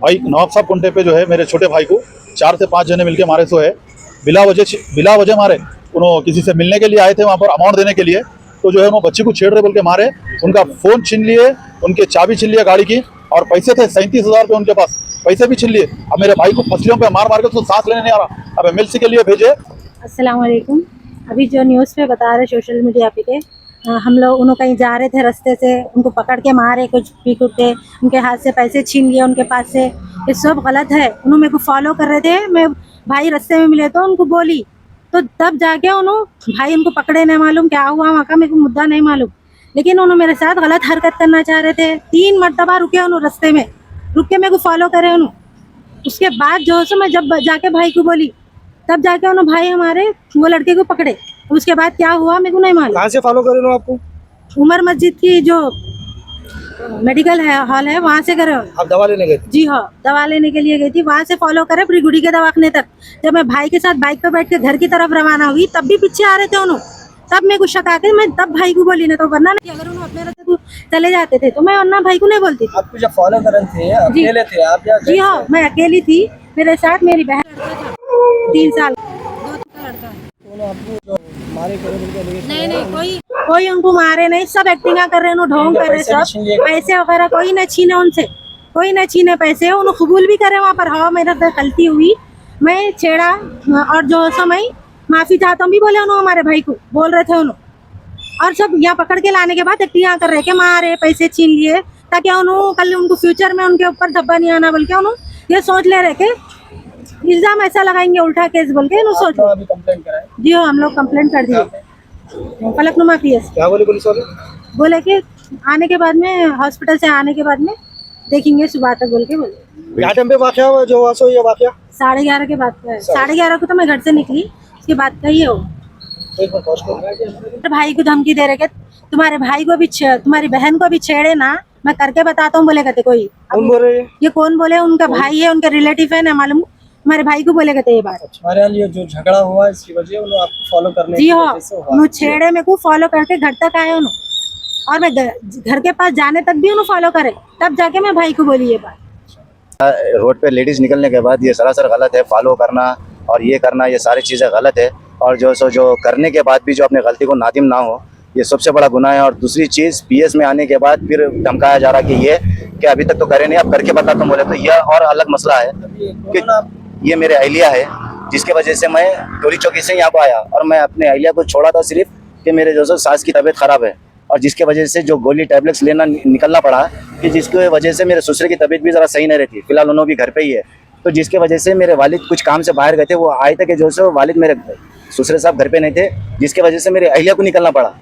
भाई नवाब साहब कुंटे पे जो है मेरे छोटे भाई को 4 से 5 जने मिलके मारे सो है। बिला वजह मारे। उन्होंने किसी से मिलने के लिए आए थे वहाँ पर अमाउंट देने के लिए, तो जो है उन्होंने बच्ची को छेड़ रहे बोल के मारे। उनका फ़ोन छीन लिए, उनके चाबी छीन लिया गाड़ी की, और पैसे थे 37,000 रुपये उनके पास, पैसे भी छीन लिए। अब मेरे भाई को फसलियों पे मार मार के उसको सांस लेने नहीं आ रहा। अब एमएलसी के लिए भेजे। अस्सलाम वालेकुम। अभी जो न्यूज़ पे बता रहे सोशल मीडिया पे हम लोग उन्होंने कहीं जा रहे थे, रास्ते से उनको पकड़ के मारे, कुछ पी कुट के उनके हाथ से पैसे छीन लिए उनके पास से। ये सब गलत है। उन्होंने मेरे को फॉलो कर रहे थे, मैं भाई रास्ते में मिले तो उनको बोली, तो तब जाके उन्होंने भाई उनको पकड़े, नहीं मालूम क्या हुआ वहाँ का, मेरे को मुद्दा नहीं मालूम, लेकिन उन्होंने मेरे साथ गलत हरकत करना चाह रहे थे। 3 मरतबा रुके उन्होंने रास्ते में, रुक के मेरे को फॉलो करे उन्होंने। उसके बाद जो है मैं जब जाके भाई को बोली, तब जाके उन्होंने भाई हमारे वो लड़के को पकड़े। उसके बाद क्या हुआ मेरे को नहीं मालूम। कहाँ से फॉलो करे लो आपको? उमर मस्जिद की जो मेडिकल है हॉल है, वहाँ से करे। आप दवा लेने गए थे? जी हाँ, दवा लेने के लिए गई थी, वहाँ से फॉलो करे पूरी गुड़ी के दवाखाने तक। जब मैं भाई के साथ बाइक पे बैठ के घर की तरफ रवाना हुई, तब भी पीछे आ रहे थे उन्होंने। तब मेरे को शक आके मैं तब भाई को बोली, ना तो वरना नहीं, अगर उन्होंने अपने रास्ते को चले जाते थे तो मैं वरना भाई को नहीं बोलती थी। आपको जब फॉलो कर रहे थे अकेले थे आप या? जी हाँ, मैं अकेली थी, मेरे साथ मेरी बहन लड़का था 3 साल का लड़का। आपको जो मारे नहीं, कोई उनको मारे नहीं, सब एक्टिंग कर रहे हैं, ढोंग कर रहे हैं, सब पैसे वगैरह कोई न छीने उनसे, कोई न छीने पैसे। उन्होंने कबूल भी करे वहाँ पर, हाँ मेरा गलती हुई, मैं छेड़ा और जो समय माफी चाहता हूँ भी बोले उन्होंने, हमारे भाई को बोल रहे थे उन्होंने। और सब यहाँ पकड़ के लाने के बाद एक्टिंग कर रहे कि मारे, पैसे छीन लिए, ताकि उन्होंने कल उनको फ्यूचर में उनके ऊपर धब्बा नहीं आना, बोल के उन्होंने ये सोच ले रहे कि इल्जाम ऐसा लगाएंगे, उल्टा केस बोल के सोच। कंप्लेंट कराए? जी हाँ, हम लोग कंप्लेंट कर दिए फलकनुमा PS। क्या बोले पुलिस वाले? बोले कि आने के बाद में, हॉस्पिटल से आने के बाद में देखेंगे सुबह तक, बोल के बोले। क्या टाइम पे वाकया हुआ जो हुआ सो ये वाकया? 11:30 के बाद का है। 11:30 को तो मैं घर से निकली, उसके बाद का ही है वो। भाई को धमकी दे रहे कि तुम्हारे भाई को भी तुम्हारी बहन को भी छेड़े ना, मैं करके बताता हूँ, बोले कहते कोई। कौन बोल रहे हैं? ये कौन बोले? उनका भाई है, उनके रिलेटिव है ना, मालूम। हमारे भाई को बोले कहते ये बात। हमारे यहाँ ये जो झगड़ा हुआ इसकी वजह उन्होंने आपको फॉलो करने जी की हाँ, वजह से हुआ? उन्होंने छेड़े मेरे को, फॉलो करके घर तक आए उन्होंने, और मैं घर के पास जाने तक भी उन्होंने फॉलो करे, तब जाके मैं भाई को बोली ये बात। रोड पे लेडीज निकलने के बाद ये सरासर गलत है, फॉलो करना और ये करना, ये सारी चीज़ें गलत है। और जो करने के बाद भी जो अपनी गलती को नादिम ना हो, ये सबसे बड़ा गुनाह है। और दूसरी चीज़, PS में आने के बाद फिर धमकाया जा रहा कि ये कि अभी तक तो करे नहीं, अब करके बता, तो बोले तो यह और अलग मसला है कि ये मेरे अहलिया है, जिसके वजह से मैं टोली चौकी से यहाँ को आया। और मैं अपने अहलिया को छोड़ा था सिर्फ कि मेरे जो सास की तबीयत ख़राब है, और जिसके वजह से जो गोली टैबलेट्स लेना निकलना पड़ा, कि जिसकी वजह से मेरे ससुर की तबीयत भी ज़रा सही नहीं रहती। फिलहाल उन्होंने भी घर पे ही है, तो जिसके वजह से मेरे वालिद कुछ काम से बाहर गए थे, वो आए थे कि जो सो वालिद मेरे ससुर साहब घर पे नहीं थे, जिसके वजह से मेरे अहलिया को निकलना पड़ा,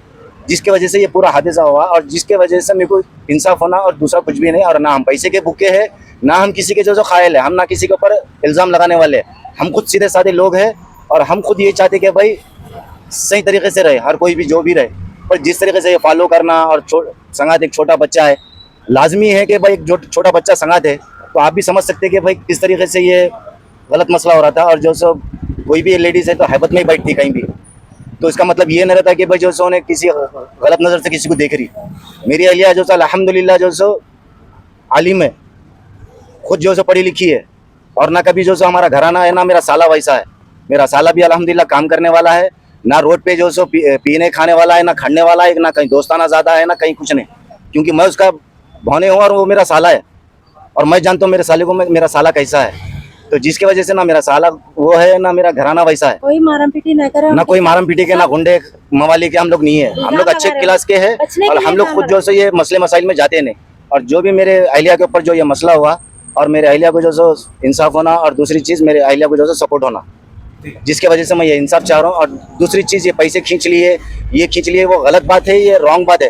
जिसके वजह से ये पूरा हादसा हुआ। और जिसके वजह से मेरे को इंसाफ होना और दूसरा कुछ भी नहीं। और ना हम पैसे के भूखे हैं, ना हम किसी के जो खायल है, हम ना किसी के ऊपर इल्ज़ाम लगाने वाले, हम खुद सीधे साधे लोग हैं। और हम खुद ये चाहते कि भाई सही तरीके से रहे, हर कोई भी जो भी रहे। पर जिस तरीके से ये फॉलो करना, और संगात एक छोटा बच्चा है, लाजमी है कि भाई एक जो छोटा बच्चा संगात है, तो आप भी समझ सकते हैं कि भाई किस तरीके से ये गलत मसला हो रहा था। और जो सो कोई भी लेडीज़ है तो हैबत में ही बैठती कहीं भी, तो इसका मतलब ये नहीं रहता कि भाई जो सो ने किसी गलत नज़र से किसी को देख रही। मेरी अहलिया जो सो अल्हम्दुलिल्लाह जो सो आलिम है, खुद जो सो पढ़ी लिखी है, और ना कभी जो सो हमारा घराना है ना मेरा साला वैसा है। मेरा साला भी अल्हम्दुलिल्लाह काम करने वाला है, ना रोड पे जो सो पीने खाने वाला है, ना खड़ने वाला है, ना कहीं दोस्ताना ज़्यादा है, ना कहीं कुछ नहीं, क्योंकि मैं उसका भौने हूँ और वो मेरा साला है। और मैं जानता हूँ मेरे साले को मेरा साला कैसा है, तो जिसकी वजह से ना मेरा साला वो है, ना मेरा घराना वैसा है। कोई मारम पीटी ना करे, ना कोई मारम पीटी के, ना गुंडे मवाली के हम लोग नहीं है। हम लोग अच्छे क्लास के हैं, और हम लोग खुद जो सो ये मसले मसाइल में जाते नहीं। और जो भी मेरे अहलिया के ऊपर जो ये मसला हुआ, और मेरे अहलिया को जो सो इंसाफ होना, और दूसरी चीज़ मेरे अहलिया को जो सो सपोर्ट होना, जिसके वजह से मैं ये इंसाफ चाह रहा हूँ। और दूसरी चीज़, ये पैसे खींच लिए, ये वो गलत बात है, ये रॉन्ग बात है।